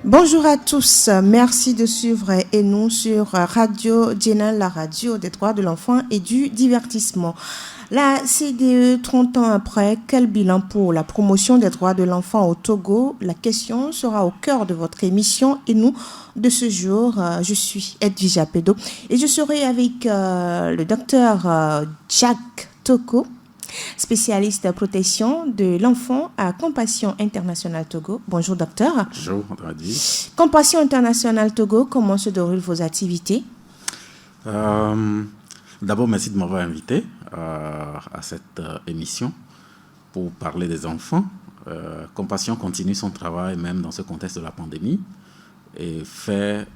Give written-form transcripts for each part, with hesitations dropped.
Bonjour à tous, merci de suivre et nous sur Radio Djenal, la radio des droits de l'enfant et du divertissement. La CDE, 30 ans après, quel bilan pour la promotion des droits de l'enfant au Togo? La question sera au cœur de votre émission et nous, de ce jour, je suis Edwige Pédo et je serai avec le docteur Jack Toko, spécialiste de protection de l'enfant à Compassion Internationale Togo. Bonjour docteur. Bonjour, Andradi. Compassion Internationale Togo, comment se déroulent vos activités? D'abord, merci de m'avoir invité à cette émission pour parler des enfants. Compassion continue son travail même dans ce contexte de la pandémie et fait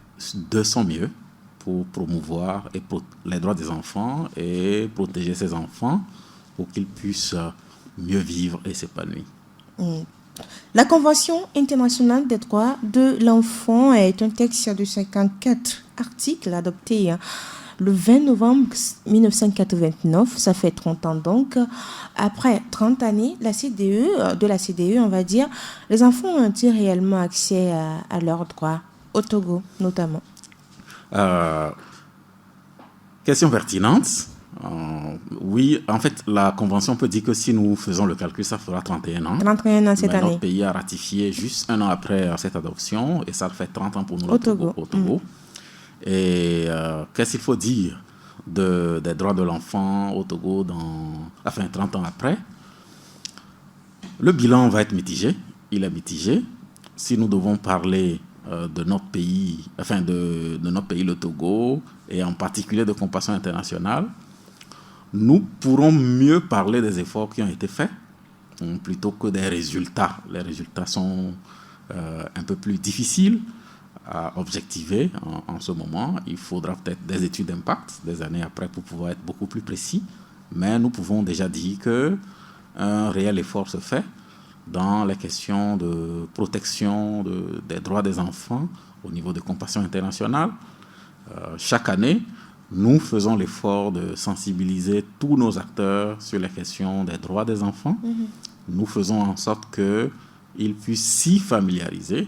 de son mieux pour promouvoir les droits des enfants et protéger ces enfants pour qu'ils puissent mieux vivre et s'épanouir. La Convention internationale des droits de l'enfant est un texte de 54 articles adopté le 20 novembre 1989. Ça fait 30 ans donc. Après 30 années, la CDE, on va dire, les enfants ont-ils réellement accès à leurs droits, au Togo notamment? Question pertinente. Oui, en fait, la Convention peut dire que si nous faisons le calcul, ça fera 31 ans. 31 ans cette année. Notre pays a ratifié juste un an après cette adoption et ça fait 30 ans pour nous au Togo. Et qu'est-ce qu'il faut dire des droits de l'enfant au Togo 30 ans après? Le bilan va être mitigé. Il est mitigé. Si nous devons parler de notre pays, de notre pays, le Togo, et en particulier de Compassion Internationale, nous pourrons mieux parler des efforts qui ont été faits plutôt que des résultats. Les résultats sont un peu plus difficiles à objectiver en ce moment. Il faudra peut-être des études d'impact des années après pour pouvoir être beaucoup plus précis. Mais nous pouvons déjà dire qu'un réel effort se fait dans les questions de protection des droits des enfants au niveau de Compassion Internationale. Chaque année, nous faisons l'effort de sensibiliser tous nos acteurs sur les questions des droits des enfants. Nous faisons en sorte qu'ils puissent s'y familiariser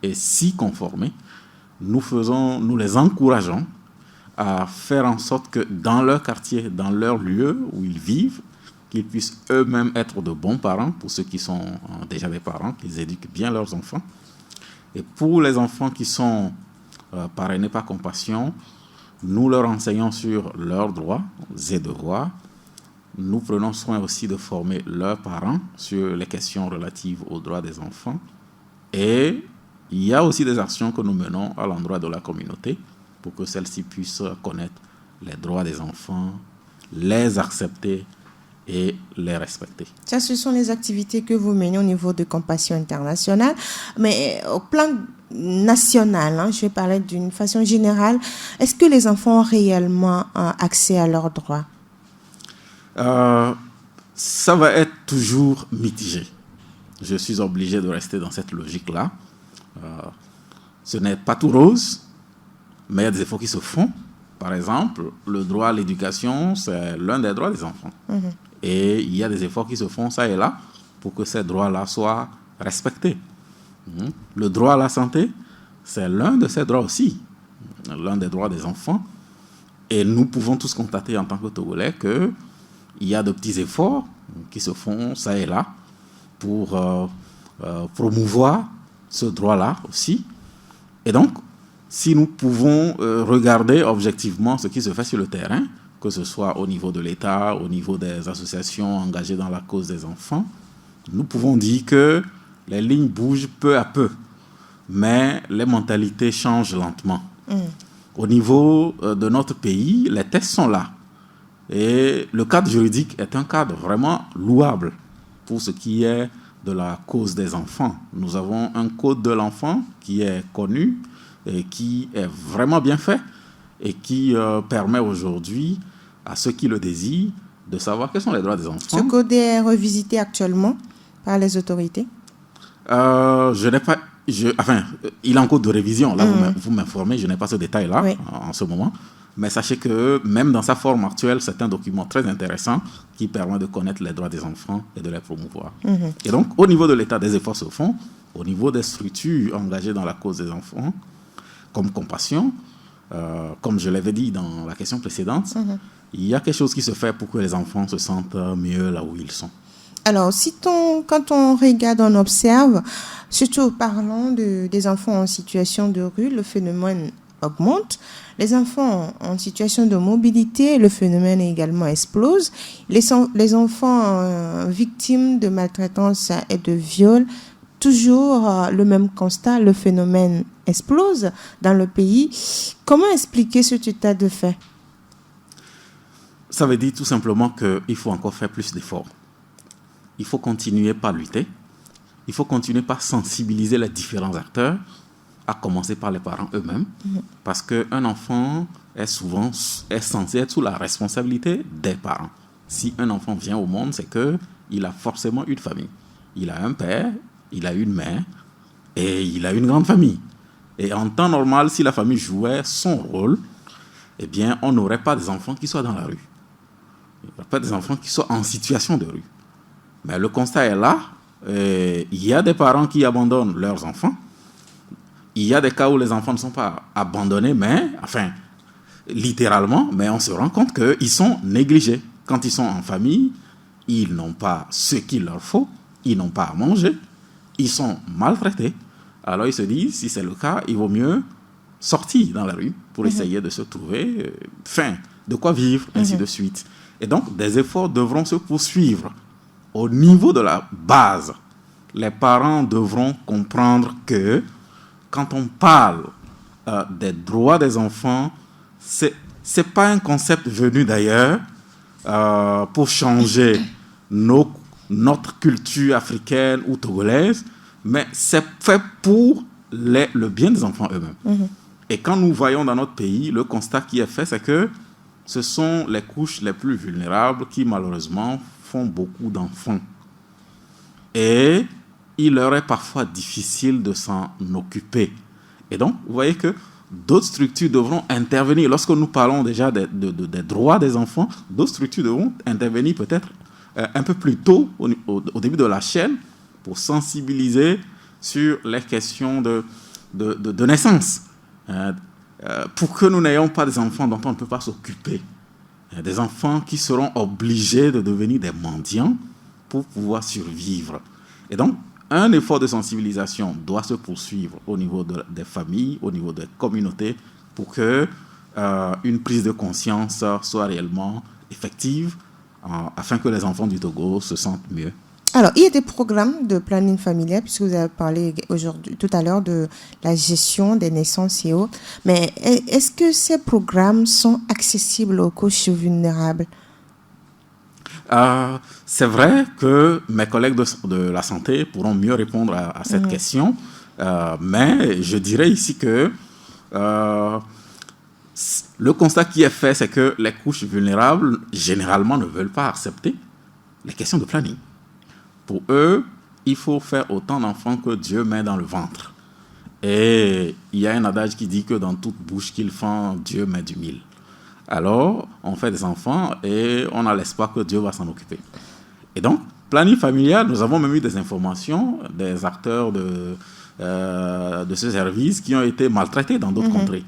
et s'y conformer. Nous les encourageons à faire en sorte que dans leur quartier, dans leur lieu où ils vivent, qu'ils puissent eux-mêmes être de bons parents, pour ceux qui sont déjà des parents, qu'ils éduquent bien leurs enfants. Et pour les enfants qui sont parrainés par Compassion, nous leur enseignons sur leurs droits et devoirs. Nous prenons soin aussi de former leurs parents sur les questions relatives aux droits des enfants. Et il y a aussi des actions que nous menons à l'endroit de la communauté pour que celle-ci puisse connaître les droits des enfants, les accepter et les respecter. Ça, ce sont les activités que vous menez au niveau de Compassion Internationale. Mais au plan national, je vais parler d'une façon générale, est-ce que les enfants ont réellement accès à leurs droits? Ça va être toujours mitigé. Je suis obligé de rester dans cette logique-là. Ce n'est pas tout rose, mais il y a des efforts qui se font. Par exemple, le droit à l'éducation, c'est l'un des droits des enfants. Et il y a des efforts qui se font, ça et là, pour que ces droits-là soient respectés. Le droit à la santé, c'est l'un de ces droits aussi, l'un des droits des enfants. Et nous pouvons tous constater en tant que Togolais qu'il y a de petits efforts qui se font, ça et là, pour promouvoir ce droit-là aussi. Et donc, si nous pouvons regarder objectivement ce qui se fait sur le terrain, que ce soit au niveau de l'État, au niveau des associations engagées dans la cause des enfants, nous pouvons dire que les lignes bougent peu à peu, mais les mentalités changent lentement. Au niveau de notre pays, les textes sont là. Et le cadre juridique est un cadre vraiment louable pour ce qui est de la cause des enfants. Nous avons un code de l'enfant qui est connu et qui est vraiment bien fait et qui permet aujourd'hui à ceux qui le désirent de savoir quels sont les droits des enfants. Ce code est revisité actuellement par les autorités? Il est en cours de révision. Là, vous m'informez, je n'ai pas ce détail-là en ce moment. Mais sachez que même dans sa forme actuelle, c'est un document très intéressant qui permet de connaître les droits des enfants et de les promouvoir. Et donc, au niveau de l'État, des efforts se font. au niveau des structures engagées dans la cause des enfants, comme Compassion, comme je l'avais dit dans la question précédente, il y a quelque chose qui se fait pour que les enfants se sentent mieux là où ils sont. Alors, quand on regarde, on observe, surtout parlant des enfants en situation de rue, le phénomène augmente. Les enfants en situation de mobilité, le phénomène également explose. Les enfants victimes de maltraitance et de viol, toujours le même constat, le phénomène explose dans le pays. Comment expliquer cet état de fait? Ça veut dire tout simplement qu'il faut encore faire plus d'efforts. Il faut continuer par lutter. Il faut continuer par sensibiliser les différents acteurs, à commencer par les parents eux-mêmes, parce qu'un enfant est censé être sous la responsabilité des parents. Si un enfant vient au monde, c'est qu'il a forcément une famille. Il a un père, il a une mère, et il a une grande famille. Et en temps normal, si la famille jouait son rôle, eh bien, on n'aurait pas des enfants qui soient dans la rue. Il n'y aurait pas des enfants qui soient en situation de rue. Mais le constat est là. Il y a des parents qui abandonnent leurs enfants. Il y a des cas où les enfants ne sont pas abandonnés, littéralement, mais on se rend compte qu'ils sont négligés. Quand ils sont en famille, ils n'ont pas ce qu'il leur faut, ils n'ont pas à manger, ils sont maltraités. Alors ils se disent, si c'est le cas, il vaut mieux sortir dans la rue pour essayer de se trouver, de quoi vivre, ainsi de suite. Et donc, des efforts devront se poursuivre. Au niveau de la base, les parents devront comprendre que quand on parle des droits des enfants, c'est pas un concept venu d'ailleurs pour changer notre culture africaine ou togolaise, mais c'est fait pour le bien des enfants eux-mêmes. Et quand nous voyons dans notre pays, le constat qui est fait, c'est que ce sont les couches les plus vulnérables qui malheureusement font beaucoup d'enfants. Et il leur est parfois difficile de s'en occuper. Et donc, vous voyez que d'autres structures devront intervenir. Lorsque nous parlons déjà des droits des enfants, d'autres structures devront intervenir peut-être un peu plus tôt, au début de la chaîne, pour sensibiliser sur les questions de naissance. Pour que nous n'ayons pas des enfants dont on ne peut pas s'occuper. Des enfants qui seront obligés de devenir des mendiants pour pouvoir survivre. Et donc, un effort de sensibilisation doit se poursuivre au niveau des familles, au niveau des communautés, pour que une prise de conscience soit réellement effective, afin que les enfants du Togo se sentent mieux. Alors, il y a des programmes de planning familial, puisque vous avez parlé tout à l'heure de la gestion des naissances et autres. Mais est-ce que ces programmes sont accessibles aux couches vulnérables? C'est vrai que mes collègues de la santé pourront mieux répondre à cette question, mais je dirais ici que le constat qui est fait, c'est que les couches vulnérables, généralement, ne veulent pas accepter les questions de planning. Pour eux, il faut faire autant d'enfants que Dieu met dans le ventre. Et il y a un adage qui dit que dans toute bouche qu'il fend, Dieu met du mil. Alors, on fait des enfants et on a l'espoir que Dieu va s'en occuper. Et donc, planning familial, nous avons même eu des informations des acteurs de ce service qui ont été maltraités dans d'autres contrées.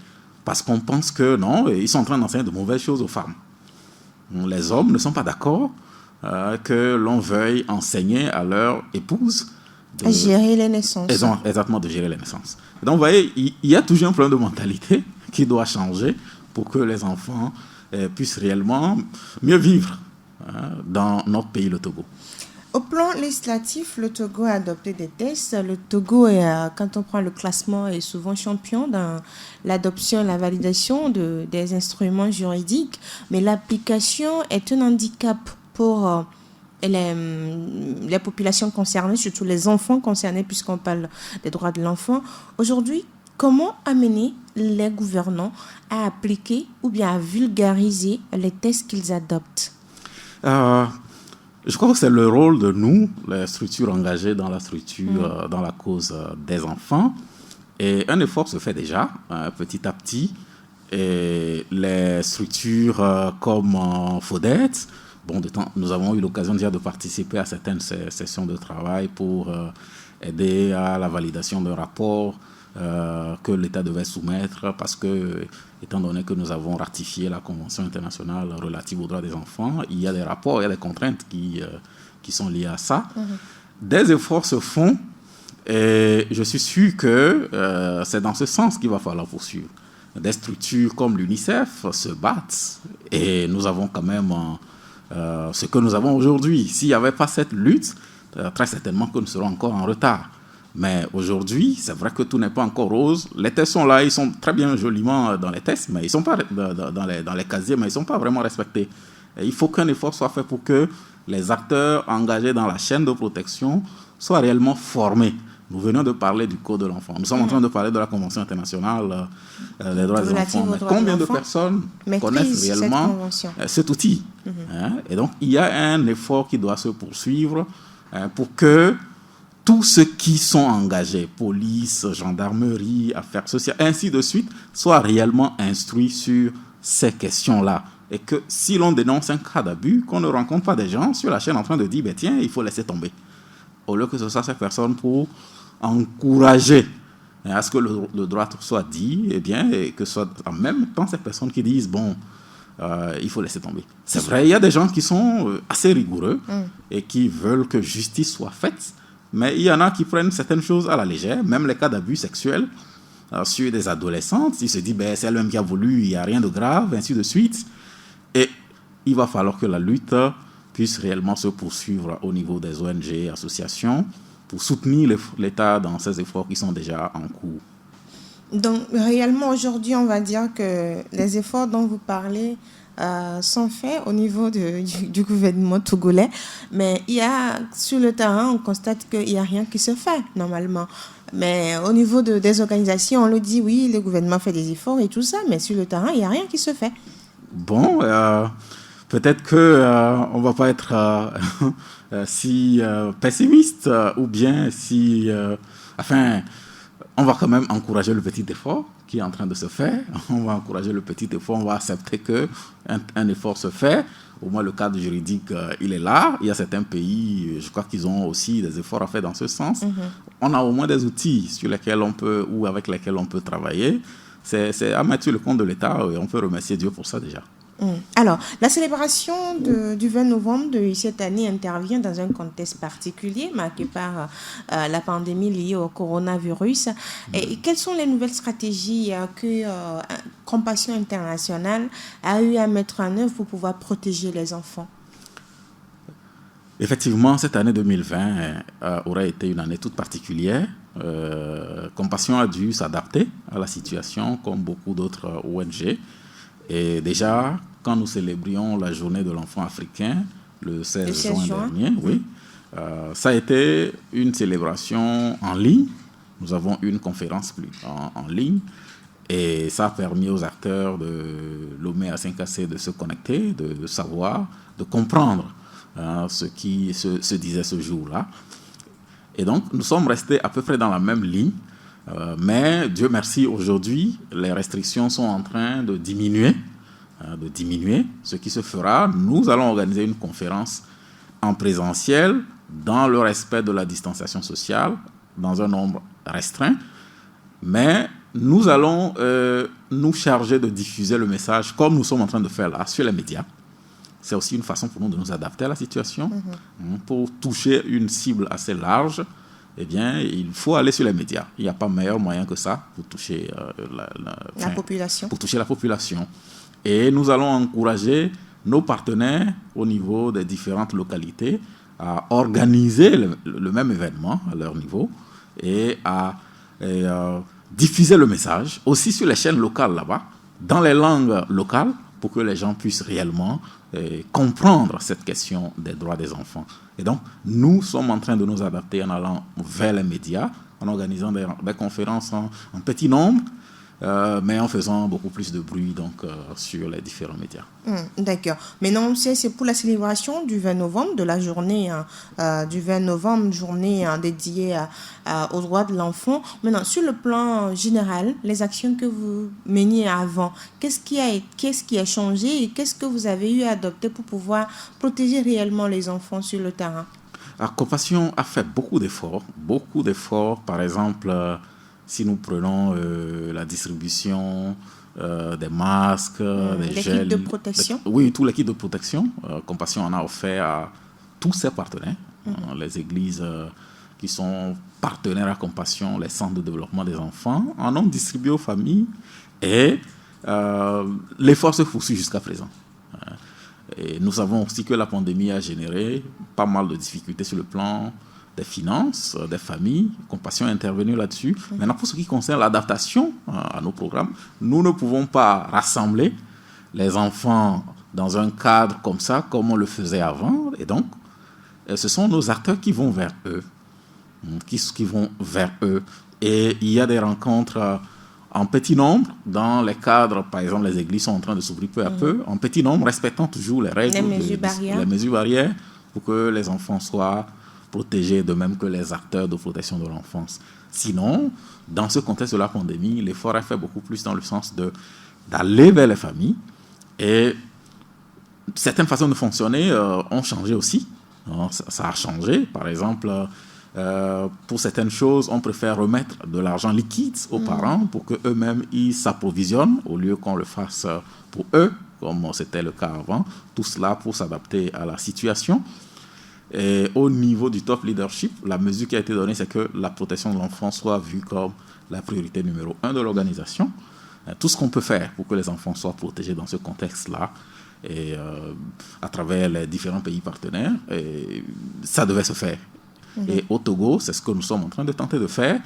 Parce qu'on pense que non, ils sont en train d'enseigner de mauvaises choses aux femmes. Les hommes ne sont pas d'accord que l'on veuille enseigner à leur épouse de gérer les naissances. Exactement, de gérer les naissances. Et donc, vous voyez, il y a toujours un problème de mentalité qui doit changer pour que les enfants puissent réellement mieux vivre dans notre pays, le Togo. Au plan législatif, le Togo a adopté des tests. Le Togo, quand on prend le classement, est souvent champion dans l'adoption et la validation des instruments juridiques. Mais l'application est un handicap pour les populations concernées, surtout les enfants concernés, puisqu'on parle des droits de l'enfant. Aujourd'hui, comment amener les gouvernants à appliquer ou bien à vulgariser les tests qu'ils adoptent? Je crois que c'est le rôle de nous, les structures engagées dans dans la cause des enfants. Et un effort se fait déjà, petit à petit. Et les structures comme FODET, nous avons eu l'occasion déjà de participer à certaines sessions de travail pour aider à la validation d'un rapport que l'État devait soumettre parce que, étant donné que nous avons ratifié la Convention internationale relative aux droits des enfants, il y a des rapports, il y a des contraintes qui sont liées à ça. Des efforts se font et je suis sûr que c'est dans ce sens qu'il va falloir poursuivre. Des structures comme l'UNICEF se battent et nous avons quand même ce que nous avons aujourd'hui. S'il n'y avait pas cette lutte, très certainement que nous serons encore en retard. Mais aujourd'hui, c'est vrai que tout n'est pas encore rose. Les tests sont là, ils sont très bien joliment dans les tests, mais ils ne sont pas dans les casiers, mais ils ne sont pas vraiment respectés. Et il faut qu'un effort soit fait pour que les acteurs engagés dans la chaîne de protection soient réellement formés. Nous venons de parler du Code de l'enfant. Nous sommes en train de parler de la Convention internationale des droits des enfants. Mais combien de personnes connaissent réellement cet outil? Et donc, il y a un effort qui doit se poursuivre pour que tous ceux qui sont engagés, police, gendarmerie, affaires sociales, ainsi de suite, soient réellement instruits sur ces questions-là. Et que si l'on dénonce un cas d'abus, qu'on ne rencontre pas des gens sur la chaîne en train de dire, tiens, il faut laisser tomber. Au lieu que ce soit ces personnes pour encourager à ce que le droit soit dit, et que ce soit en même temps ces personnes qui disent, il faut laisser tomber. C'est vrai, il y a des gens qui sont assez rigoureux et qui veulent que justice soit faite, mais il y en a qui prennent certaines choses à la légère, même les cas d'abus sexuels sur des adolescentes. Ils se disent, c'est elle-même qui a voulu, il n'y a rien de grave, ainsi de suite. Et il va falloir que la lutte puisse réellement se poursuivre au niveau des ONG, associations, pour soutenir l'État dans ces efforts qui sont déjà en cours. Donc, réellement, aujourd'hui, on va dire que les efforts dont vous parlez sont faits au niveau du gouvernement togolais, mais sur le terrain, on constate qu'il n'y a rien qui se fait, normalement. Mais au niveau des organisations, on le dit, oui, le gouvernement fait des efforts et tout ça, mais sur le terrain, il n'y a rien qui se fait. Bon, peut-être qu'on ne va pas être si pessimiste ou bien si... on va quand même encourager le petit effort qui est en train de se faire. On va encourager le petit effort, on va accepter qu'un effort se fait. Au moins, le cadre juridique, il est là. Il y a certains pays, je crois qu'ils ont aussi des efforts à faire dans ce sens. On a au moins des outils sur lesquels on peut, ou avec lesquels on peut travailler. C'est à mettre sur le compte de l'État et on peut remercier Dieu pour ça déjà. Alors, la célébration du 20 novembre de cette année intervient dans un contexte particulier marqué par la pandémie liée au coronavirus. Et quelles sont les nouvelles stratégies que Compassion Internationale a eu à mettre en œuvre pour pouvoir protéger les enfants? Effectivement, cette année 2020 aurait été une année toute particulière. Compassion a dû s'adapter à la situation comme beaucoup d'autres ONG. Et déjà, quand nous célébrions la journée de l'enfant africain, le 16 juin dernier, ça a été une célébration en ligne. Nous avons eu une conférence en ligne et ça a permis aux acteurs de Lomé à Saint-Cassé de se connecter, de savoir, de comprendre ce qui se disait ce jour-là. Et donc, nous sommes restés à peu près dans la même ligne. Mais Dieu merci, aujourd'hui, les restrictions sont en train de diminuer. Ce qui se fera, nous allons organiser une conférence en présentiel dans le respect de la distanciation sociale, dans un nombre restreint. Mais nous allons nous charger de diffuser le message comme nous sommes en train de faire là, sur les médias. C'est aussi une façon pour nous de nous adapter à la situation. Pour toucher une cible assez large, il faut aller sur les médias. Il n'y a pas meilleur moyen que ça pour toucher la population. Pour toucher la population. Et nous allons encourager nos partenaires au niveau des différentes localités à organiser le même événement à leur niveau et à diffuser le message aussi sur les chaînes locales là-bas, dans les langues locales, pour que les gens puissent réellement comprendre cette question des droits des enfants. Et donc, nous sommes en train de nous adapter en allant vers les médias, en organisant des conférences en petit nombre, mais en faisant beaucoup plus de bruit sur les différents médias. D'accord. Mais non, c'est pour la célébration du 20 novembre, de la journée du 20 novembre, journée dédiée aux droits de l'enfant. Maintenant, sur le plan général, les actions que vous meniez avant, qu'est-ce qui a changé et qu'est-ce que vous avez eu à adopter pour pouvoir protéger réellement les enfants sur le terrain? Compassion a fait beaucoup d'efforts. Par exemple, si nous prenons la distribution des masques, des les gels. kits de protection. Oui, tous les kits de protection. Compassion en a offert à tous ses partenaires, les églises qui sont partenaires à Compassion, les centres de développement des enfants, en ont distribué aux familles et l'effort se poursuit jusqu'à présent. Et nous savons aussi que la pandémie a généré pas mal de difficultés sur le plan des finances, des familles. Compassion est intervenue là-dessus. Maintenant, pour ce qui concerne l'adaptation à nos programmes, nous ne pouvons pas rassembler les enfants dans un cadre comme ça, comme on le faisait avant. Et donc, ce sont nos acteurs qui vont vers eux. Qui vont vers eux. Et il y a des rencontres en petit nombre, dans les cadres, par exemple, les églises sont en train de s'ouvrir peu à peu, en petit nombre, respectant toujours les règles, les mesures barrières, pour que les enfants soient protégés, de même que les acteurs de protection de l'enfance. Sinon, dans ce contexte de la pandémie, l'effort a fait beaucoup plus dans le sens d'aller vers les familles. Et certaines façons de fonctionner ont changé aussi. Ça a changé. Par exemple, pour certaines choses, on préfère remettre de l'argent liquide aux parents pour qu'eux-mêmes ils s'approvisionnent au lieu qu'on le fasse pour eux, comme c'était le cas avant. Tout cela pour s'adapter à la situation. Et au niveau du top leadership, la mesure qui a été donnée, c'est que la protection de l'enfant soit vue comme la priorité numéro 1 de l'organisation. Tout ce qu'on peut faire pour que les enfants soient protégés dans ce contexte-là, et à travers les différents pays partenaires, et ça devait se faire. Et au Togo, c'est ce que nous sommes en train de tenter de faire.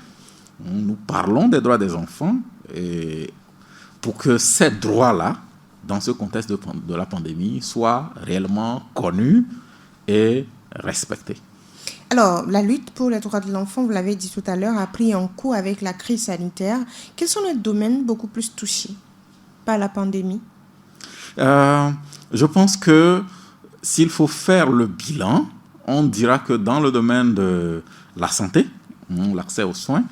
Nous parlons des droits des enfants et pour que ces droits-là, dans ce contexte de la pandémie, soient réellement connus et respectés. Alors, la lutte pour les droits de l'enfant, vous l'avez dit tout à l'heure, a pris un coup avec la crise sanitaire. Quels sont les domaines beaucoup plus touchés par la pandémie ? Je pense que s'il faut faire le bilan, on dira que dans le domaine de la santé, l'accès aux soins,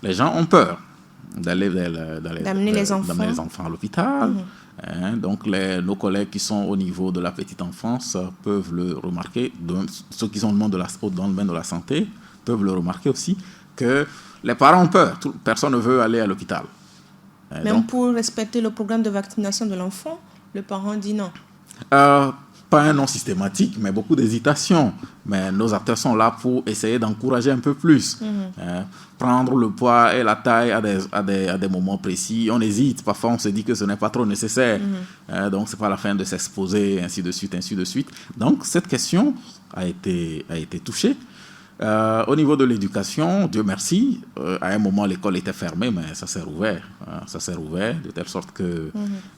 les gens ont peur d'amener les enfants à l'hôpital. Donc, nos collègues qui sont au niveau de la petite enfance peuvent le remarquer. Ceux qui sont dans le domaine de la santé peuvent le remarquer aussi, que les parents ont peur. Personne ne veut aller à l'hôpital. Même pour respecter le programme de vaccination de l'enfant, le parent dit non. Pas un non systématique, mais beaucoup d'hésitation. Mais nos acteurs sont là pour essayer d'encourager un peu plus. Prendre le poids et la taille à des moments précis. On hésite. Parfois, on se dit que ce n'est pas trop nécessaire. Donc, ce n'est pas la fin de s'exposer, ainsi de suite, ainsi de suite. Donc, cette question a été touchée. Au niveau de l'éducation, Dieu merci, à un moment, l'école était fermée, mais ça s'est rouvert. Ça s'est rouvert de telle sorte que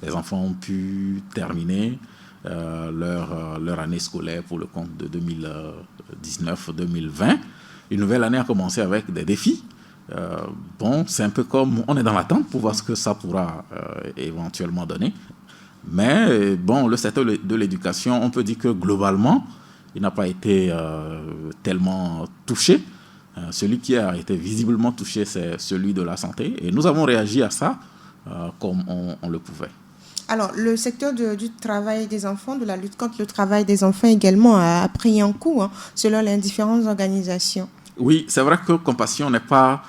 les enfants ont pu terminer leur année scolaire pour le compte de 2019-2020. Une nouvelle année a commencé avec des défis. C'est un peu comme on est dans l'attente pour voir ce que ça pourra éventuellement donner. Mais le secteur de l'éducation, on peut dire que globalement, il n'a pas été tellement touché. Celui qui a été visiblement touché, c'est celui de la santé. Et nous avons réagi à ça comme on le pouvait. Alors, le secteur du travail des enfants, de la lutte contre le travail des enfants également a pris un coup, selon les différentes organisations. Oui, c'est vrai que Compassion n'est pas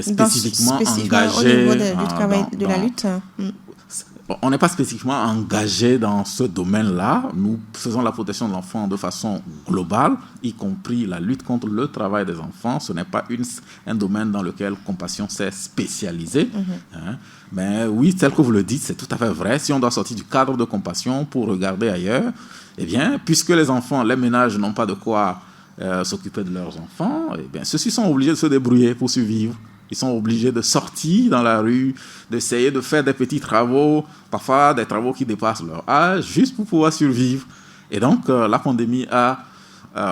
spécifiquement engagé au niveau du travail de la lutte. On n'est pas spécifiquement engagé dans ce domaine-là. Nous faisons la protection de l'enfant de façon globale, y compris la lutte contre le travail des enfants. Ce n'est pas un domaine dans lequel Compassion s'est spécialisée. Mais oui, tel que vous le dites, c'est tout à fait vrai. Si on doit sortir du cadre de Compassion pour regarder ailleurs, eh bien, puisque les ménages n'ont pas de quoi s'occuper de leurs enfants, eh bien, ceux-ci sont obligés de se débrouiller pour survivre. Ils sont obligés de sortir dans la rue, d'essayer de faire des petits travaux, parfois des travaux qui dépassent leur âge, juste pour pouvoir survivre. Et donc, la pandémie a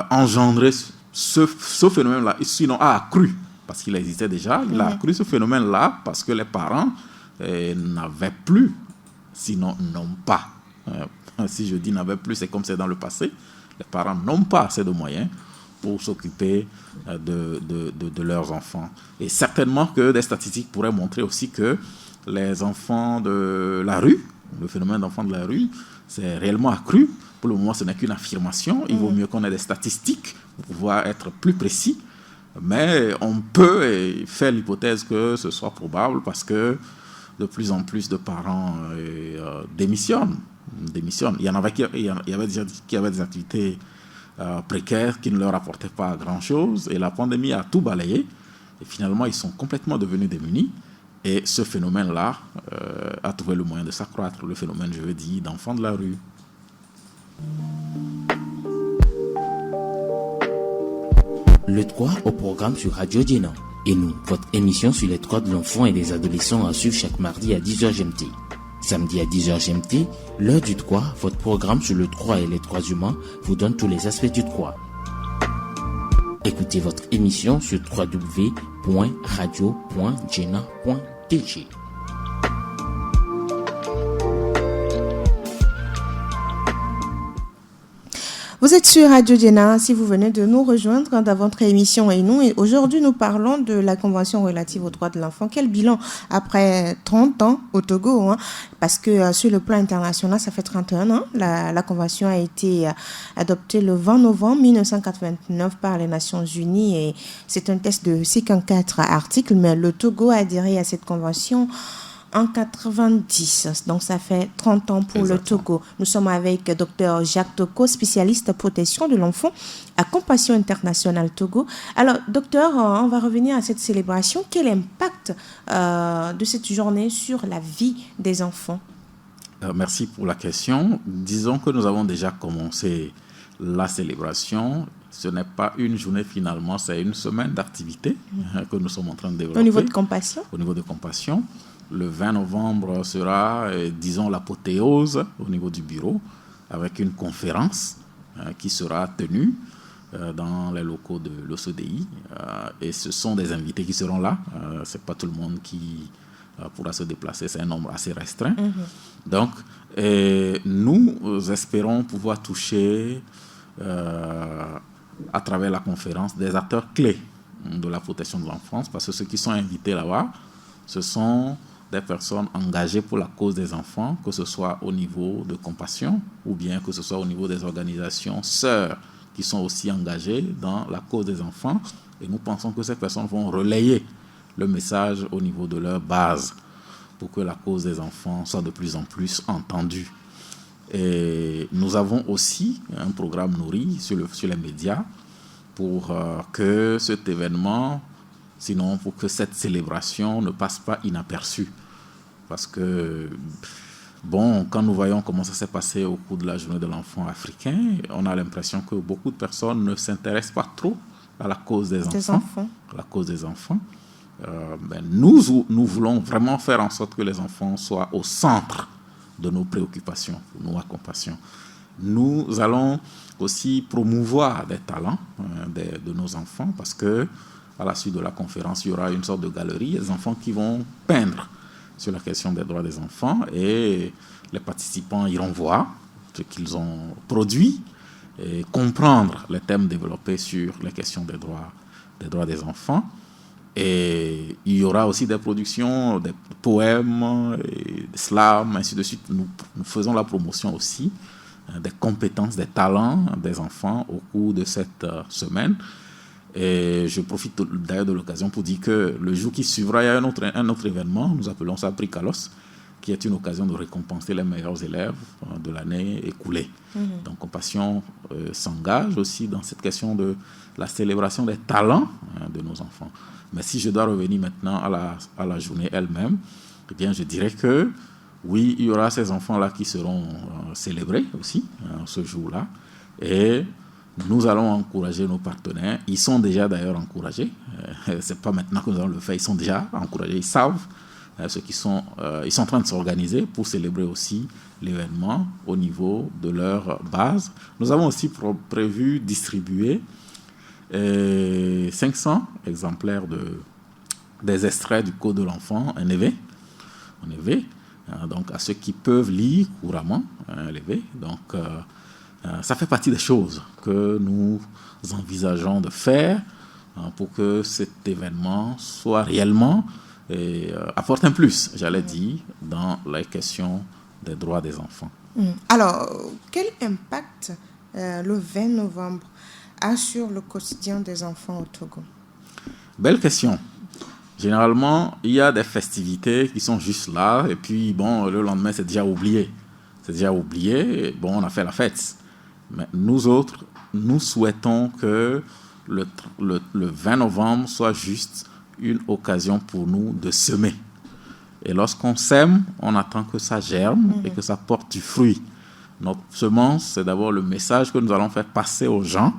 engendré ce phénomène-là, sinon a accru, parce qu'il existait déjà, il a accru ce phénomène-là parce que les parents n'avaient plus, sinon n'ont pas. Si je dis n'avaient plus, c'est comme c'est dans le passé. Les parents n'ont pas assez de moyens pour s'occuper de leurs enfants. Et certainement que des statistiques pourraient montrer aussi que les enfants de la rue, le phénomène d'enfants de la rue, s'est réellement accru. Pour le moment, ce n'est qu'une affirmation. Il vaut mieux qu'on ait des statistiques pour pouvoir être plus précis. Mais on peut faire l'hypothèse que ce soit probable parce que de plus en plus de parents démissionnent. Il y avait qui avaient des activités précaires qui ne leur apportaient pas grand-chose. Et la pandémie a tout balayé. Et finalement, ils sont complètement devenus démunis. Et ce phénomène-là a trouvé le moyen de s'accroître. Le phénomène, je veux dire, d'enfants de la rue. Le droit au programme sur Radio Djena. Et nous, votre émission sur les droits de l'enfant et des adolescents à suivre chaque mardi à 10h GMT. Samedi à 10h GMT, l'heure du droit, votre programme sur le droit et les droits humains vous donne tous les aspects du droit. Écoutez votre émission sur www.radio.djena.tg. Vous êtes sur Radio Djena, si vous venez de nous rejoindre dans votre émission et nous. Et aujourd'hui, nous parlons de la Convention relative aux droits de l'enfant. Quel bilan après 30 ans au Togo, parce que sur le plan international, ça fait 31 ans. La Convention a été adoptée le 20 novembre 1989 par les Nations Unies et c'est un texte de 54 articles, mais le Togo a adhéré à cette Convention en 90, donc ça fait 30 ans pour le Togo. Nous sommes avec Dr Jacques Toko, spécialiste protection de l'enfant à Compassion Internationale Togo. Alors, docteur, on va revenir à cette célébration. Quel impact de cette journée sur la vie des enfants? Merci pour la question. Disons que nous avons déjà commencé la célébration. Ce n'est pas une journée finalement, c'est une semaine d'activité que nous sommes en train de développer. Au niveau de Compassion? Au niveau de Compassion. Le 20 novembre sera, disons, l'apothéose au niveau du bureau, avec une conférence qui sera tenue dans les locaux de l'OCDI. Et ce sont des invités qui seront là. Ce n'est pas tout le monde qui pourra se déplacer, c'est un nombre assez restreint. Donc, nous espérons pouvoir toucher, à travers la conférence, des acteurs clés de la protection de l'enfance, parce que ceux qui sont invités là-bas, ce sont des personnes engagées pour la cause des enfants, que ce soit au niveau de Compassion ou bien que ce soit au niveau des organisations sœurs qui sont aussi engagées dans la cause des enfants. Et nous pensons que ces personnes vont relayer le message au niveau de leur base pour que la cause des enfants soit de plus en plus entendue. Et nous avons aussi un programme nourri sur les médias pour que cet événement, sinon pour que cette célébration ne passe pas inaperçue. Parce que, bon, quand nous voyons comment ça s'est passé au cours de la journée de l'enfant africain, on a l'impression que beaucoup de personnes ne s'intéressent pas trop à la cause des enfants. La cause des enfants. Nous voulons vraiment faire en sorte que les enfants soient au centre de nos préoccupations, pour nous à Compassion. Nous allons aussi promouvoir des talents de nos enfants parce que à la suite de la conférence, il y aura une sorte de galerie, des enfants qui vont peindre sur la question des droits des enfants et les participants iront voir ce qu'ils ont produit et comprendre les thèmes développés sur les questions des droits des enfants. Et il y aura aussi des productions, des poèmes, des slams, ainsi de suite. Nous faisons la promotion aussi des compétences, des talents des enfants au cours de cette semaine. Et je profite d'ailleurs de l'occasion pour dire que le jour qui suivra, il y a un autre événement, nous appelons ça Prix Kalos, qui est une occasion de récompenser les meilleurs élèves de l'année écoulée. Donc Compassion s'engage aussi dans cette question de la célébration des talents de nos enfants. Mais si je dois revenir maintenant à la journée elle-même, eh bien je dirais que oui, il y aura ces enfants-là qui seront célébrés aussi ce jour-là. Et nous allons encourager nos partenaires. Ils sont déjà d'ailleurs encouragés. Ce n'est pas maintenant que nous allons le faire. Ils sont déjà encouragés. Ils savent ils sont en train de s'organiser pour célébrer aussi l'événement au niveau de leur base. Nous avons aussi prévu distribuer 500 exemplaires des extraits du Code de l'enfant en EV. Donc à ceux qui peuvent lire couramment l'EV. Donc ça fait partie des choses que nous envisageons de faire pour que cet événement soit réellement apporte un plus, j'allais dire, dans la question des droits des enfants. Alors, quel impact le 20 novembre a sur le quotidien des enfants au Togo? Belle question. Généralement, il y a des festivités qui sont juste là, et puis, bon, le lendemain, c'est déjà oublié. C'est déjà oublié, et bon, on a fait la fête. Mais nous autres, nous souhaitons que le 20 novembre soit juste une occasion pour nous de semer. Et lorsqu'on sème, on attend que ça germe et que ça porte du fruit. Notre semence, c'est d'abord le message que nous allons faire passer aux gens.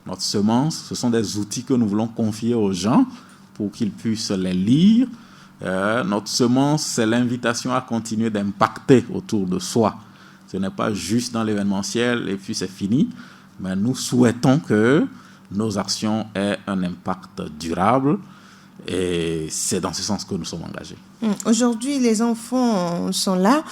Notre semence, ce sont des outils que nous voulons confier aux gens pour qu'ils puissent les lire. Notre semence, c'est l'invitation à continuer d'impacter autour de soi. Ce n'est pas juste dans l'événementiel et puis c'est fini. Mais nous souhaitons que nos actions aient un impact durable. Et c'est dans ce sens que nous sommes engagés. Aujourd'hui, les enfants sont là.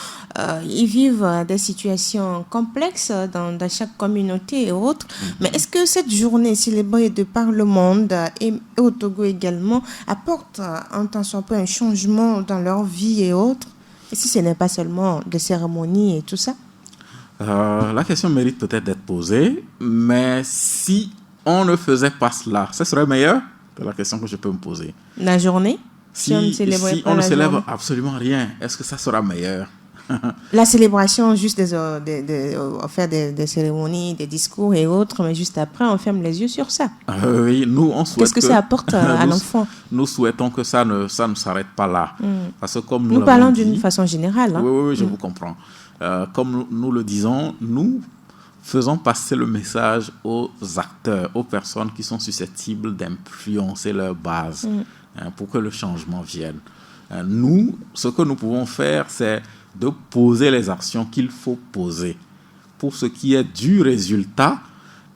Ils vivent des situations complexes dans chaque communauté et autres. Mais est-ce que cette journée célébrée de par le monde et au Togo également apporte un tant soit peu un changement dans leur vie et autres? Et si ce n'est pas seulement des cérémonies et tout ça? La question mérite peut-être d'être posée. Mais si on ne faisait pas cela, ce serait meilleur? C'est la question que je peux me poser. La journée? Si on ne célèbre absolument rien, est-ce que ça sera meilleur? La célébration, juste on fait des cérémonies, des discours et autres, mais juste après, on ferme les yeux sur ça. Oui, nous, on souhaite. Qu'est-ce que ça apporte à l'enfant? Nous souhaitons que ça ne s'arrête pas là. Parce que comme nous parlons d'une façon générale. Hein? Oui, je vous comprends. Comme nous le disons, nous faisons passer le message aux acteurs, aux personnes qui sont susceptibles d'influencer leur base pour que le changement vienne. Nous, ce que nous pouvons faire, c'est de poser les actions qu'il faut poser. Pour ce qui est du résultat,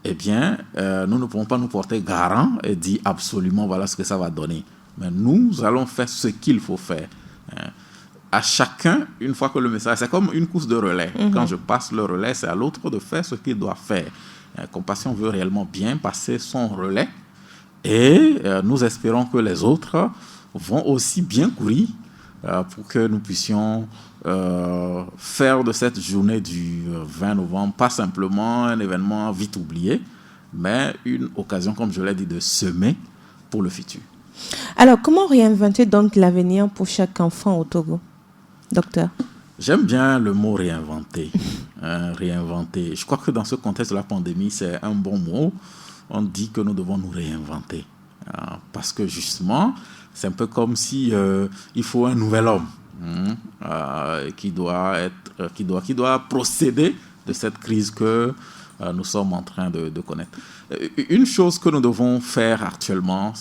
eh bien, nous ne pouvons pas nous porter garant et dire absolument voilà ce que ça va donner. Mais nous allons faire ce qu'il faut faire. À chacun, une fois que le message... C'est comme une course de relais. Quand je passe le relais, c'est à l'autre de faire ce qu'il doit faire. Compassion veut réellement bien passer son relais. Et nous espérons que les autres vont aussi bien courir pour que nous puissions faire de cette journée du 20 novembre, pas simplement un événement vite oublié, mais une occasion, comme je l'ai dit, de semer pour le futur. Alors, comment réinventer donc l'avenir pour chaque enfant au Togo, docteur? J'aime bien le mot réinventer. Réinventer. Je crois que dans ce contexte de la pandémie, c'est un bon mot. On dit que nous devons nous réinventer. Parce que justement, c'est un peu comme si il faut un nouvel homme qui doit procéder de cette crise que nous sommes en train de connaître. Une chose que nous devons faire actuellement,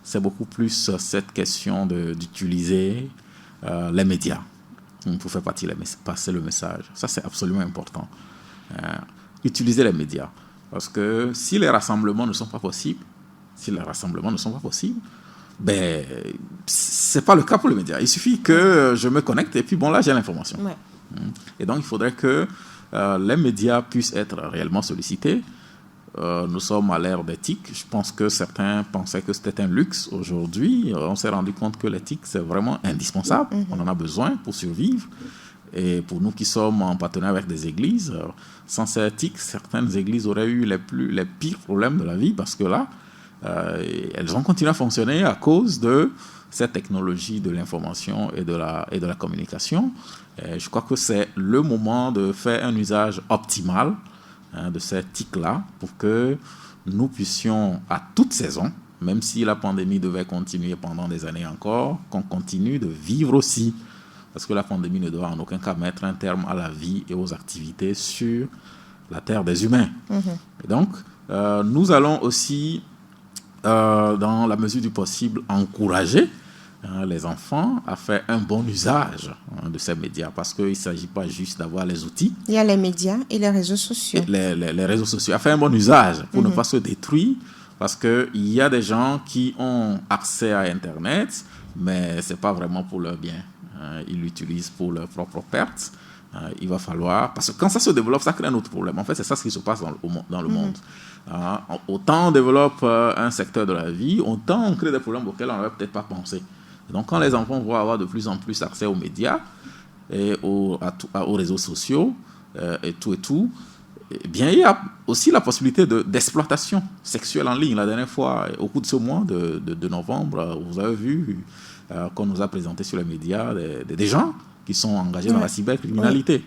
c'est beaucoup plus cette question d'utiliser les médias pour faire passer le message. Ça, c'est absolument important. Utiliser les médias. Parce que si les rassemblements ne sont pas possibles, ben, ce n'est pas le cas pour les médias. Il suffit que je me connecte et puis bon, là, j'ai l'information. Ouais. Et donc, il faudrait que les médias puissent être réellement sollicités. Nous sommes à l'ère des TIC. Je pense que certains pensaient que c'était un luxe. Aujourd'hui, on s'est rendu compte que les TIC, c'est vraiment indispensable. On en a besoin pour survivre. Et pour nous qui sommes en partenariat avec des églises, sans ces TIC, certaines églises auraient eu les pires problèmes de la vie parce que là, elles ont continué à fonctionner à cause de cette technologie de l'information et de la communication. Et je crois que c'est le moment de faire un usage optimal de ces TIC-là pour que nous puissions, à toute saison, même si la pandémie devait continuer pendant des années encore, qu'on continue de vivre aussi. Parce que la pandémie ne doit en aucun cas mettre un terme à la vie et aux activités sur la terre des humains. Et donc, nous allons aussi, dans la mesure du possible, encourager les enfants à faire un bon usage de ces médias, parce qu'il ne s'agit pas juste d'avoir les outils. Il y a les médias et les réseaux sociaux. Les réseaux sociaux, à faire un bon usage pour ne pas se détruire, parce qu'il y a des gens qui ont accès à Internet, mais ce n'est pas vraiment pour leur bien. Ils l'utilisent pour leur propre perte. Il va falloir... Parce que quand ça se développe, ça crée un autre problème. En fait, c'est ça ce qui se passe dans le monde. Autant on développe un secteur de la vie, autant on crée des problèmes auxquels on n'avait peut-être pas pensé. Donc, quand les enfants vont avoir de plus en plus accès aux médias et aux réseaux sociaux, et tout, eh bien, il y a aussi la possibilité d'exploitation sexuelle en ligne. La dernière fois, au cours de ce mois de novembre, vous avez vu qu'on nous a présenté sur les médias des gens qui sont engagés dans la cybercriminalité.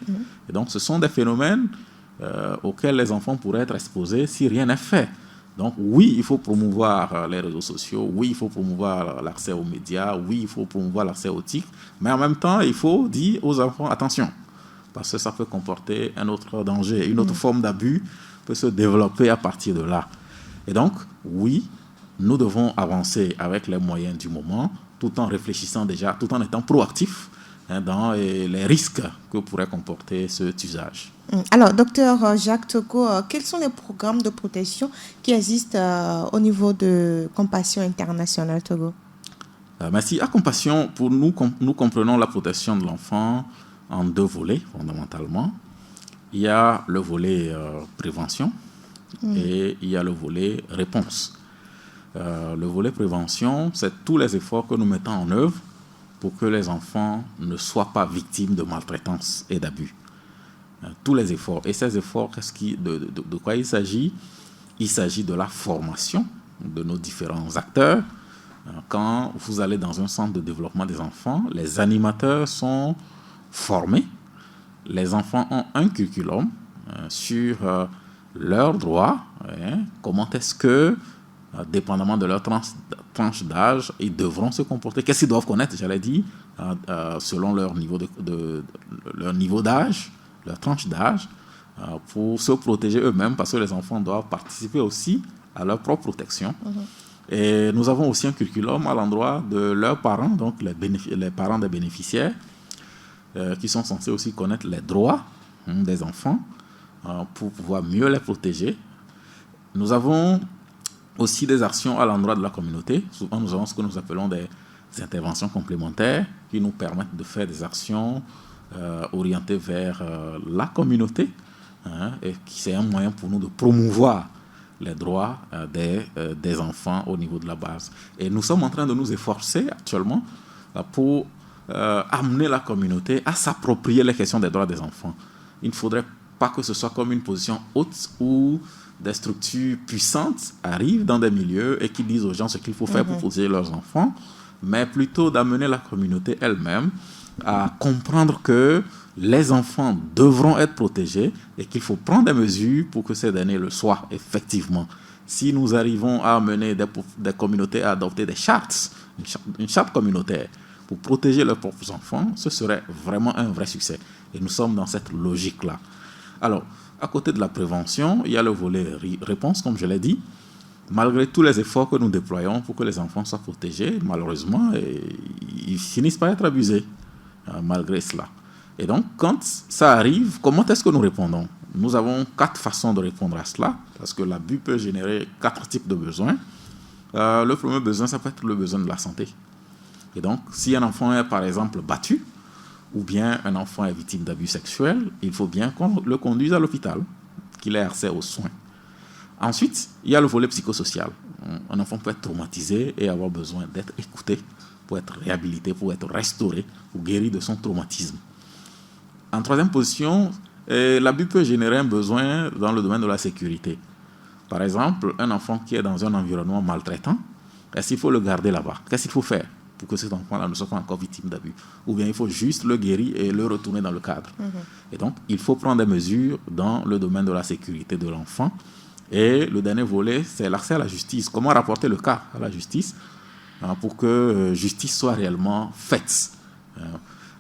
Et donc, ce sont des phénomènes auxquels les enfants pourraient être exposés si rien n'est fait. Donc, oui, il faut promouvoir les réseaux sociaux, oui, il faut promouvoir l'accès aux médias, oui, il faut promouvoir l'accès au TIC, mais en même temps, il faut dire aux enfants, attention, parce que ça peut comporter un autre danger, une autre forme d'abus peut se développer à partir de là. Et donc, oui, nous devons avancer avec les moyens du moment, tout en réfléchissant déjà, tout en étant proactifs dans les risques que pourrait comporter cet usage. Alors, docteur Jacques Togo, quels sont les programmes de protection qui existent au niveau de Compassion Internationale Togo? Merci. À Compassion, pour nous comprenons la protection de l'enfant en deux volets, fondamentalement. Il y a le volet prévention et il y a le volet réponse. Le volet prévention, c'est tous les efforts que nous mettons en œuvre pour que les enfants ne soient pas victimes de maltraitance et d'abus. Tous les efforts. Et ces efforts, de quoi il s'agit? Il s'agit de la formation de nos différents acteurs. Quand vous allez dans un centre de développement des enfants, les animateurs sont formés. Les enfants ont un curriculum sur leurs droits. Comment est-ce que, dépendamment de leur tranche d'âge, ils devront se comporter. Qu'est-ce qu'ils doivent connaître, j'allais dire, selon leur niveau d'âge, leur tranche d'âge, pour se protéger eux-mêmes, parce que les enfants doivent participer aussi à leur propre protection. Et nous avons aussi un curriculum à l'endroit de leurs parents, donc les parents des bénéficiaires, qui sont censés aussi connaître les droits des enfants pour pouvoir mieux les protéger. Nous avons aussi des actions à l'endroit de la communauté. Souvent, nous avons ce que nous appelons des interventions complémentaires qui nous permettent de faire des actions orientées vers la communauté. Et c'est un moyen pour nous de promouvoir les droits des enfants au niveau de la base. Et nous sommes en train de nous efforcer actuellement pour amener la communauté à s'approprier les questions des droits des enfants. Il ne faudrait pas que ce soit comme une position haute où des structures puissantes arrivent dans des milieux et qui disent aux gens ce qu'il faut faire pour protéger leurs enfants, mais plutôt d'amener la communauté elle-même à comprendre que les enfants devront être protégés et qu'il faut prendre des mesures pour que ces derniers le soient effectivement. Si nous arrivons à amener des communautés à adopter des chartes, une charte communautaire pour protéger leurs propres enfants, ce serait vraiment un vrai succès. Et nous sommes dans cette logique-là. Alors, à côté de la prévention, il y a le volet réponse, comme je l'ai dit. Malgré tous les efforts que nous déployons pour que les enfants soient protégés, malheureusement, ils finissent par être abusés, malgré cela. Et donc, quand ça arrive, comment est-ce que nous répondons? Nous avons 4 façons de répondre à cela, parce que l'abus peut générer 4 types de besoins. Le premier besoin, ça peut être le besoin de la santé. Et donc, si un enfant est, par exemple, battu, ou bien un enfant est victime d'abus sexuels, il faut bien qu'on le conduise à l'hôpital, qu'il ait accès aux soins. Ensuite, il y a le volet psychosocial. Un enfant peut être traumatisé et avoir besoin d'être écouté, pour être réhabilité, pour être restauré, pour guérir de son traumatisme. En troisième position, l'abus peut générer un besoin dans le domaine de la sécurité. Par exemple, un enfant qui est dans un environnement maltraitant, est-ce qu'il faut le garder là-bas? Qu'est-ce qu'il faut faire pour que cet enfant-là ne soit pas encore victime d'abus? Ou bien il faut juste le guérir et le retourner dans le cadre. Et donc, il faut prendre des mesures dans le domaine de la sécurité de l'enfant. Et le dernier volet, c'est l'accès à la justice. Comment rapporter le cas à la justice pour que justice soit réellement faite.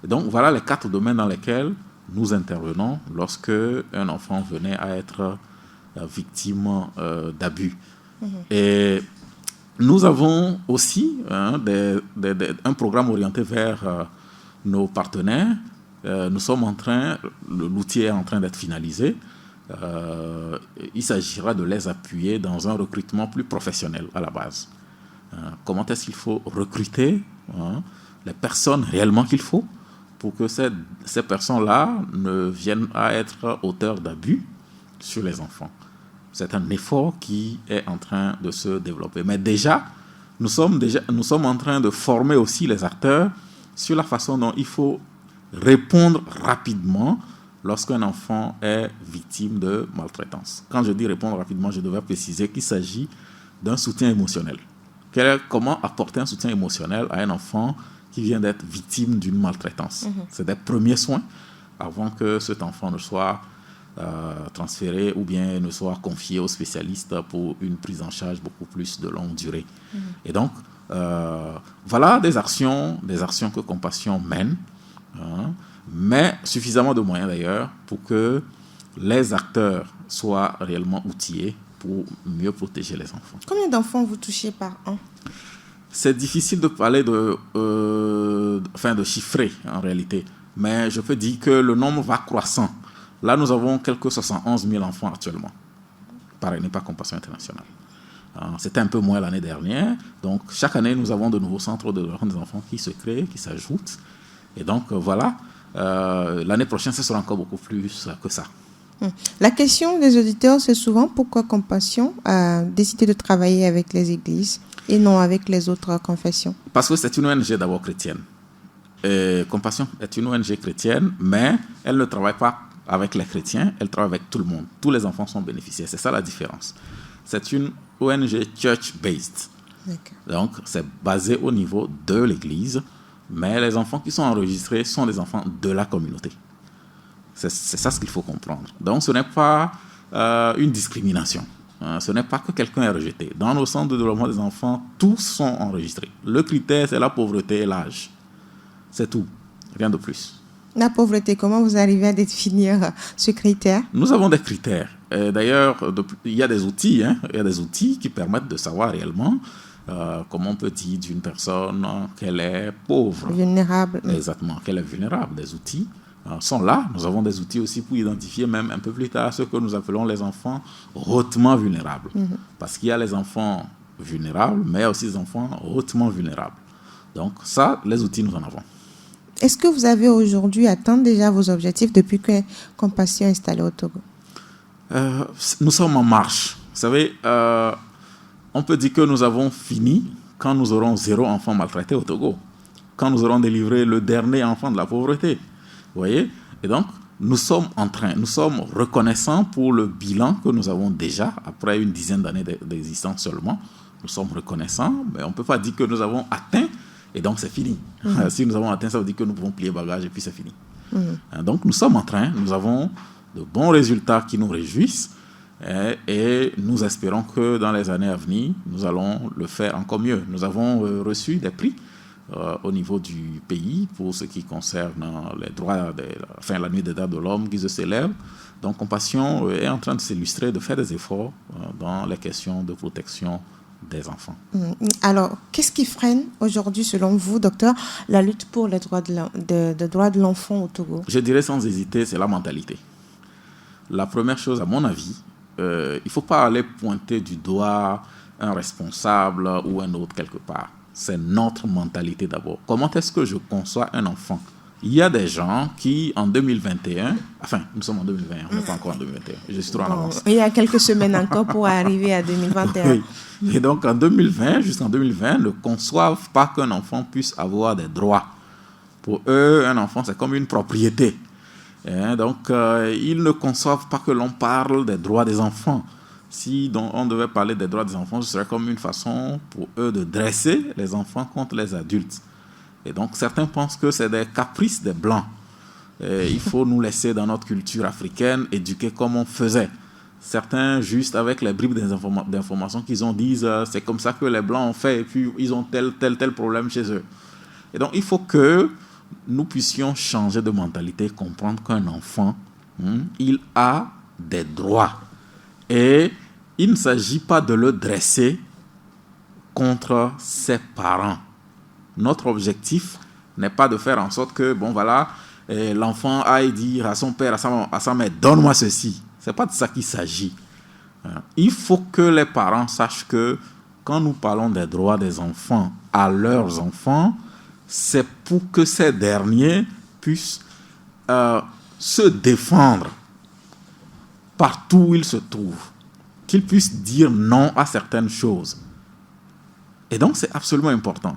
Donc, voilà les 4 domaines dans lesquels nous intervenons lorsque un enfant venait à être victime d'abus. Et nous avons aussi un programme orienté vers nos partenaires. L'outil est en train d'être finalisé. Il s'agira de les appuyer dans un recrutement plus professionnel à la base. Comment est-ce qu'il faut recruter les personnes réellement qu'il faut pour que ces personnes-là ne viennent à être auteurs d'abus sur les enfants. C'est un effort qui est en train de se développer. Mais déjà, nous sommes en train de former aussi les acteurs sur la façon dont il faut répondre rapidement lorsqu'un enfant est victime de maltraitance. Quand je dis répondre rapidement, je devrais préciser qu'il s'agit d'un soutien émotionnel. Comment apporter un soutien émotionnel à un enfant qui vient d'être victime d'une maltraitance? C'est des premiers soins avant que cet enfant ne soit transféré ou bien ne soit confié aux spécialistes pour une prise en charge beaucoup plus de longue durée. Et donc, voilà des actions que Compassion mène, mais suffisamment de moyens d'ailleurs pour que les acteurs soient réellement outillés pour mieux protéger les enfants. Combien d'enfants vous touchez par an? C'est difficile de parler de chiffrer en réalité, mais je peux dire que le nombre va croissant. Là, nous avons quelques 71 000 enfants actuellement, par année par Compassion Internationale. C'était un peu moins l'année dernière. Donc, chaque année, nous avons de nouveaux centres de développement des enfants qui se créent, qui s'ajoutent. Et donc, voilà, l'année prochaine, ce sera encore beaucoup plus que ça. La question des auditeurs, c'est souvent pourquoi Compassion a décidé de travailler avec les églises et non avec les autres confessions? Parce que c'est une ONG d'abord chrétienne. Et Compassion est une ONG chrétienne, mais elle ne travaille pas avec les chrétiens, elle travaille avec tout le monde. Tous les enfants sont bénéficiaires. C'est ça la différence. C'est une ONG church-based. Donc, c'est basé au niveau de l'Église, mais les enfants qui sont enregistrés sont des enfants de la communauté. C'est ça ce qu'il faut comprendre. Donc, ce n'est pas une discrimination. Ce n'est pas que quelqu'un est rejeté. Dans nos centres de développement des enfants, tous sont enregistrés. Le critère, c'est la pauvreté et l'âge. C'est tout. Rien de plus. La pauvreté, comment vous arrivez à définir ce critère? Nous avons des critères. D'ailleurs, il y a des outils. Il y a des outils qui permettent de savoir réellement comment on peut dire d'une personne qu'elle est pauvre. Vulnérable. Exactement, qu'elle est vulnérable. Des outils sont là. Nous avons des outils aussi pour identifier même un peu plus tard ce que nous appelons les enfants hautement vulnérables. Parce qu'il y a les enfants vulnérables, mais il y a aussi les enfants hautement vulnérables. Donc ça, les outils, nous en avons. Est-ce que vous avez aujourd'hui atteint déjà vos objectifs depuis que Compassion est installée au Togo? Nous sommes en marche. Vous savez, on peut dire que nous avons fini quand nous aurons 0 enfant maltraité au Togo. Quand nous aurons délivré le dernier enfant de la pauvreté. Vous voyez? Et donc, nous sommes reconnaissants pour le bilan que nous avons déjà, après une dizaine d'années d'existence seulement. Nous sommes reconnaissants, mais on ne peut pas dire que nous avons atteint. Et donc, c'est fini. Si nous avons atteint, ça veut dire que nous pouvons plier bagages et puis c'est fini. Donc, nous sommes en train, nous avons de bons résultats qui nous réjouissent et nous espérons que dans les années à venir, nous allons le faire encore mieux. Nous avons reçu des prix au niveau du pays pour ce qui concerne les droits, la nuit des droits de l'homme qui se célèbre. Donc, Compassion est en train de s'illustrer, de faire des efforts dans les questions de protection des enfants. Alors, qu'est-ce qui freine aujourd'hui, selon vous, docteur, la lutte pour les droits de l'enfant au Togo? Je dirais sans hésiter, c'est la mentalité. La première chose, à mon avis, il ne faut pas aller pointer du doigt un responsable ou un autre quelque part. C'est notre mentalité d'abord. Comment est-ce que je conçois un enfant? Il y a des gens qui, en 2021, enfin, nous sommes en 2021, on n'est pas encore en 2021, je suis trop en avance. Il y a quelques semaines encore pour arriver à 2021. Oui. Et donc, en 2020, jusqu'en 2020, ne conçoivent pas qu'un enfant puisse avoir des droits. Pour eux, un enfant, c'est comme une propriété. Et donc, ils ne conçoivent pas que l'on parle des droits des enfants. Si on devait parler des droits des enfants, ce serait comme une façon pour eux de dresser les enfants contre les adultes. Et donc, certains pensent que c'est des caprices des Blancs. Et il faut nous laisser, dans notre culture africaine, éduquer comme on faisait. Certains, juste avec les bribes d'informations qu'ils ont, disent c'est comme ça que les Blancs ont fait, et puis ils ont tel problème chez eux. Et donc, il faut que nous puissions changer de mentalité, comprendre qu'un enfant, il a des droits. Et il ne s'agit pas de le dresser contre ses parents. Notre objectif n'est pas de faire en sorte que, l'enfant aille dire à son père, à sa mère, donne-moi ceci. Ce n'est pas de ça qu'il s'agit. Il faut que les parents sachent que quand nous parlons des droits des enfants à leurs enfants, c'est pour que ces derniers puissent se défendre partout où ils se trouvent, qu'ils puissent dire non à certaines choses. Et donc, c'est absolument important.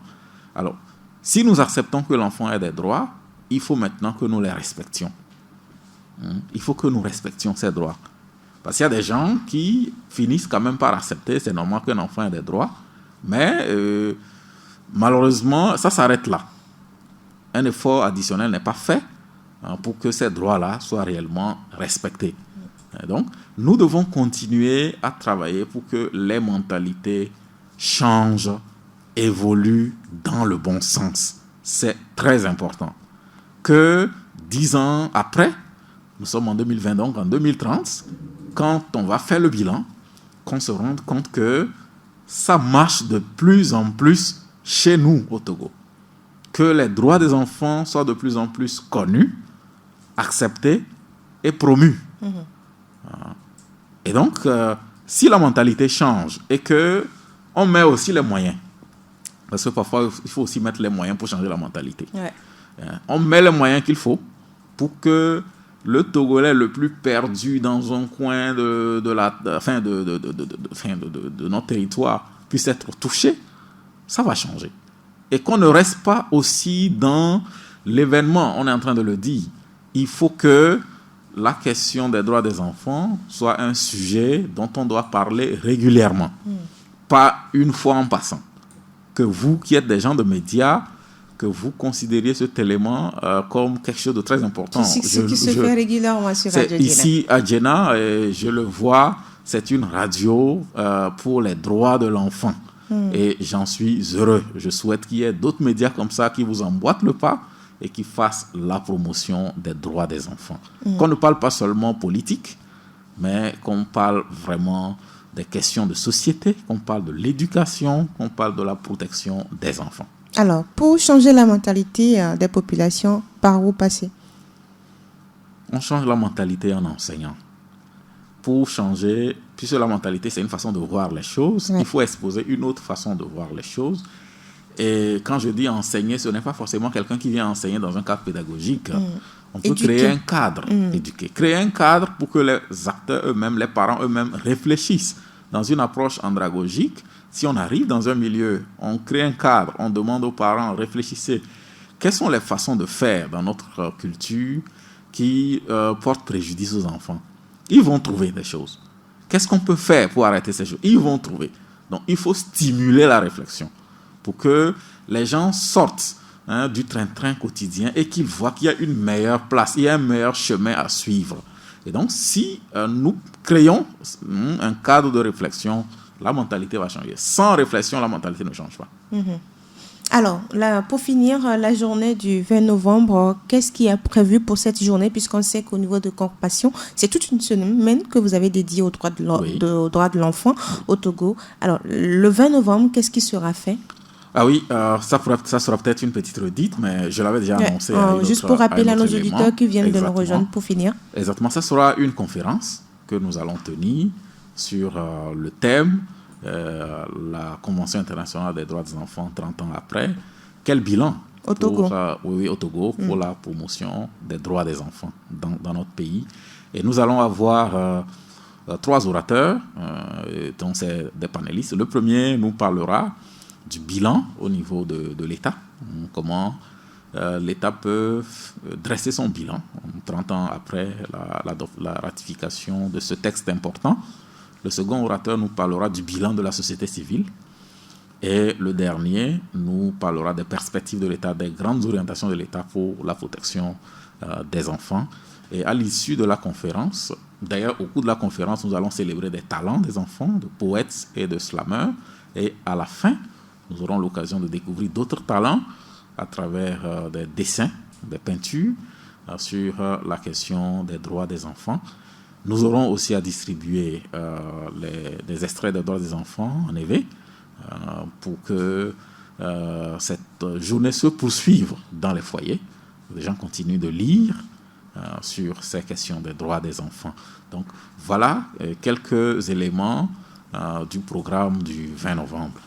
Alors, si nous acceptons que l'enfant ait des droits, il faut maintenant que nous les respections. Il faut que nous respections ces droits. Parce qu'il y a des gens qui finissent quand même par accepter, c'est normal qu'un enfant ait des droits, mais malheureusement, ça s'arrête là. Un effort additionnel n'est pas fait pour que ces droits-là soient réellement respectés. Et donc, nous devons continuer à travailler pour que les mentalités changent, évoluent dans le bon sens. C'est très important. Que 10 ans après, nous sommes en 2020, donc en 2030, quand on va faire le bilan, qu'on se rende compte que ça marche de plus en plus chez nous au Togo. Que les droits des enfants soient de plus en plus connus, acceptés et promus. Et donc, si la mentalité change et qu'on met aussi les moyens, parce que parfois, il faut aussi mettre les moyens pour changer la mentalité. Ouais. On met les moyens qu'il faut pour que le Togolais le plus perdu dans un coin de notre territoire puisse être touché, ça va changer. Et qu'on ne reste pas aussi dans l'événement, on est en train de le dire. Il faut que la question des droits des enfants soit un sujet dont on doit parler régulièrement, pas une fois en passant. Que vous, qui êtes des gens de médias, que vous considériez cet élément comme quelque chose de très important. Ce qui se fait régulièrement sur Radio Djena. Ici, à Djena, je le vois, c'est une radio pour les droits de l'enfant. Et j'en suis heureux. Je souhaite qu'il y ait d'autres médias comme ça qui vous emboîtent le pas et qui fassent la promotion des droits des enfants. Qu'on ne parle pas seulement politique, mais qu'on parle vraiment des questions de société, qu'on parle de l'éducation, qu'on parle de la protection des enfants. Alors, pour changer la mentalité des populations, par où passer? On change la mentalité en enseignant. Pour changer, puisque la mentalité, c'est une façon de voir les choses, il faut exposer une autre façon de voir les choses. Et quand je dis enseigner, ce n'est pas forcément quelqu'un qui vient enseigner dans un cadre pédagogique. On peut créer un cadre, éduquer. Créer un cadre pour que les acteurs eux-mêmes, les parents eux-mêmes réfléchissent dans une approche andragogique. Si on arrive dans un milieu, on crée un cadre, on demande aux parents, réfléchissez. Quelles sont les façons de faire dans notre culture qui portent préjudice aux enfants? Ils vont trouver des choses. Qu'est-ce qu'on peut faire pour arrêter ces choses? Ils vont trouver. Donc, il faut stimuler la réflexion pour que les gens sortent du train-train quotidien et qu'ils voient qu'il y a une meilleure place, il y a un meilleur chemin à suivre. Et donc, si nous créons un cadre de réflexion, la mentalité va changer. Sans réflexion, la mentalité ne change pas. Alors, pour finir, la journée du 20 novembre, qu'est-ce qui est prévu pour cette journée? Puisqu'on sait qu'au niveau de Compassion, c'est toute une semaine que vous avez dédiée aux droits de l'enfant au Togo. Alors, le 20 novembre, qu'est-ce qui sera fait? Ah oui, ça sera peut-être une petite redite, mais je l'avais déjà annoncé. Juste pour rappeler à nos auditeurs qui viennent de nous rejoindre pour finir. Exactement, ça sera une conférence que nous allons tenir sur le thème la Convention internationale des droits des enfants 30 ans après. Quel bilan au Togo au Togo pour la promotion des droits des enfants dans notre pays. Et nous allons avoir 3 orateurs, dont c'est des panélistes. Le premier nous parlera du bilan au niveau de l'État, comment l'État peut dresser son bilan 30 ans après la ratification de ce texte important. Le second orateur nous parlera du bilan de la société civile. Et le dernier nous parlera des perspectives de l'État, des grandes orientations de l'État pour la protection des enfants. Et à l'issue de la conférence, d'ailleurs au cours de la conférence, nous allons célébrer des talents des enfants, de poètes et de slameurs. Et à la fin, nous aurons l'occasion de découvrir d'autres talents à travers des dessins, des peintures sur la question des droits des enfants. Nous aurons aussi à distribuer des extraits des droits des enfants en EV pour que cette journée se poursuive dans les foyers. Les gens continuent de lire sur ces questions des droits des enfants. Donc voilà quelques éléments du programme du 20 novembre.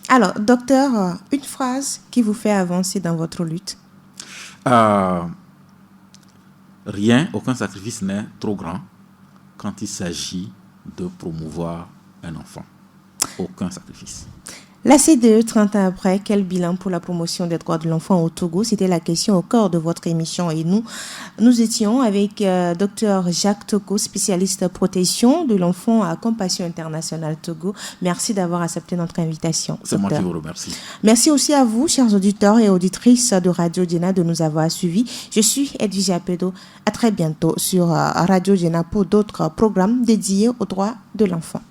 Alors, docteur, une phrase qui vous fait avancer dans votre lutte? Rien, aucun sacrifice n'est trop grand quand il s'agit de promouvoir un enfant. Aucun sacrifice. La CDE 30 ans après, quel bilan pour la promotion des droits de l'enfant au Togo? C'était la question au cœur de votre émission et nous étions avec Dr Jacques Toko, spécialiste protection de l'enfant à Compassion Internationale Togo. Merci d'avoir accepté notre invitation. C'est moi qui vous remercie. Merci aussi à vous, chers auditeurs et auditrices de Radio Djena, de nous avoir suivis. Je suis Edwige Apedo. À très bientôt sur Radio Djena pour d'autres programmes dédiés aux droits de l'enfant.